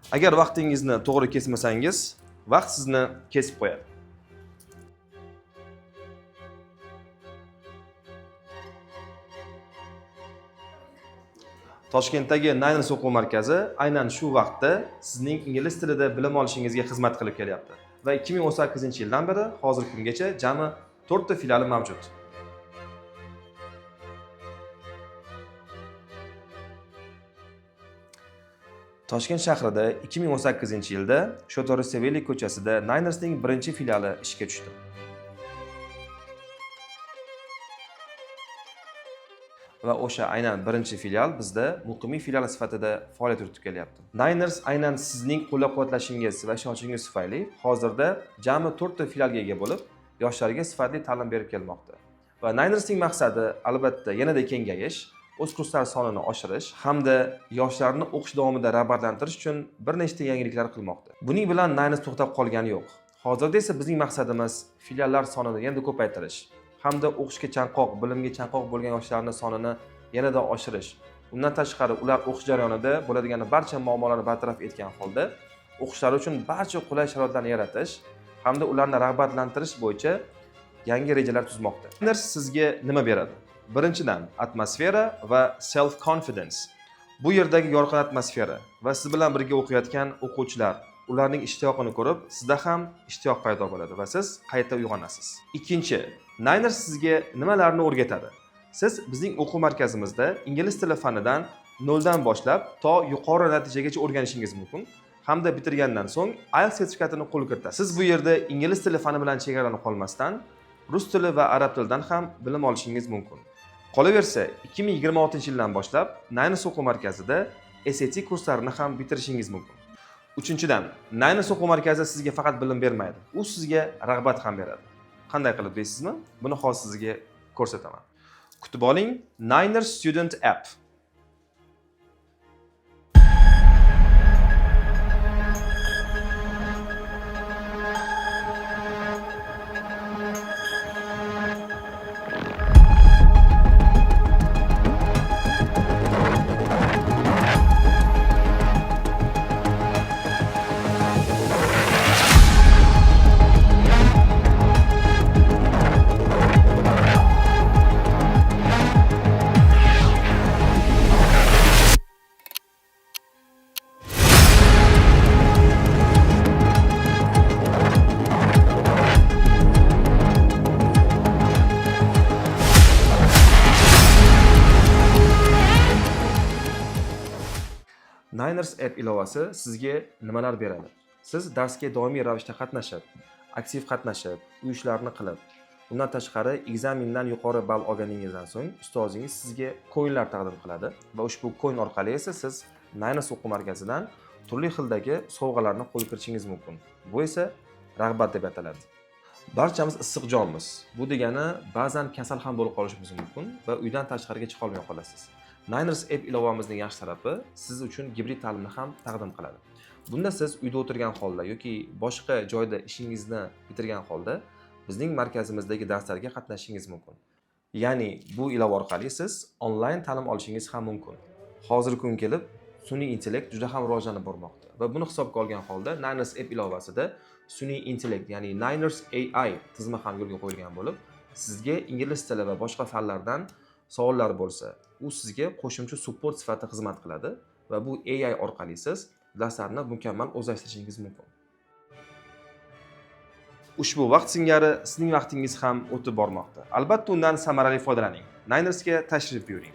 Agar vaqtingizni to'g'ri kesmasangiz, vaqt sizni kesib qo'yadi. Toshkentdagi Niners o'quv markazi aynan shu vaqtda sizning ingliz tilida bilim olishingizga xizmat qilib kelyapti. Va 2018-yildan beri hozirgi kungacha jami 4 ta filiali mavjud. Toshkent shahrida 2018-yilda Shotoriseveli ko'chasida Ninersning birinchi filiali ishga tushdi. Va o'sha aynan birinchi filial bizda muqimiy filial sifatida faoliyat yuritib kelyapti. Niners aynan sizning qo'llab-quvvatlashingiz va ishonchingiz tufayli hozirda jami 4 ta filialga ega bo'lib, yoshlarga sifatli ta'lim berib kelmoqda. Va Ninersning maqsadi albatta yanada kengayish, o'z kurslar sonini oshirish hamda yoshlarni o'qish davomida rag'batlantirish uchun bir nechta yangiliklar qilmoqda. Buning bilan Niners to'xtab qolgani yo'q. Hozirda esa bizning maqsadimiz filiallar sonini yanada ko'paytirish hamda o'qishga chanqoq, bilimga chanqoq bo'lgan yoshlarning sonini yanada oshirish. Undan tashqari ular o'qish jarayonida bo'ladigan barcha muammolarni bartaraf etgan holda o'qishlari uchun barcha qulay sharoitlarni yaratish hamda ularni rag'batlantirish bo'yicha yangi rejalar tuzmoqda. Niners sizga nima beradi? Birinchidan, atmosfera va self confidence. Bu yerdagi yorqin atmosfera va siz bilan birga o'qiyotgan o'quvchilar, ularning ishtiyoqini ko'rib, sizda ham ishtiyoq paydo bo'ladi va siz qayta uyg'onasiz. Ikkinchi, Niners sizga nimalarni o'rgatadi? Siz bizning o'quv markazimizda ingliz tili fanidan 0 dan boshlab to yuqori natijagacha o'rganishingiz mumkin. Hamda bitirgandan so'ng IELTS sertifikatini qo'lga kiritasiz. Siz bu yerda ingliz tili fani bilan chegaralanib qolmasdan, rus tili va arab tilidan ham bilim olishingiz mumkin. Qolaversa, 2026-yildan boshlab Niners o'quv markazida SAT kurslarini ham bitirishingiz mumkin. Uchinchidan, Niners o'quv markazi sizga faqat bilim bermaydi, u sizga rag'bat ham beradi. Qanday qilib deysizmi? Buni hozir sizga ko'rsataman. Kutib oling, Niners Student App. Niners app ilovasi sizga nimalar beradi? Siz darsga doimiy ravishda qatnashib, aktiv qatnashib, uy ishlarini qilib, undan tashqari ekzamindan yuqori ball olganingizdan so'ng ustozingiz sizga coinlar taqdim qiladi va ushbu coin orqali esa siz Niners o'quv markazidan turli xildagi sovg'alarni qo'lga kiritishingiz mumkin. Bu esa rag'bat deb ataladi. Barchamiz issiq jonmiz. Bu degani ba'zan kasal ham bo'lib qolishimiz mumkin va uydan tashqariga chiqa olmay qolasiz. Niners app ilovamizning yaxshi tarafi siz uchun gibrid ta'limni ham taqdim qiladi. Bunda siz uyda o'tirgan holda yoki boshqa joyda ishingizni bitirgan holda bizning markazimizdagi darslarga qatnashishingiz mumkin. Ya'ni bu ilova orqali siz onlayn ta'lim olishingiz ham mumkin. Hozirgi kun kelib sun'iy intellekt juda ham rivojlanib bormoqda va buni hisobga olgan holda Niners app ilovasida sun'iy intellekt, ya'ni Niners AI tizimi ham yo'lga qo'yilgan bo'lib, sizga ingliz tili va boshqa fanlardan savollar bo'lsa, u sizga qo'shimcha support sifatida xizmat qiladi va bu AI orqali siz darslarni mukammal o'zlashtirishingiz mumkin. Ushbu vaqt singari sizning vaqtingiz ham o'tib bormoqda. Albatta undan samarali foydalaning. Ninersga tashrif buyuring.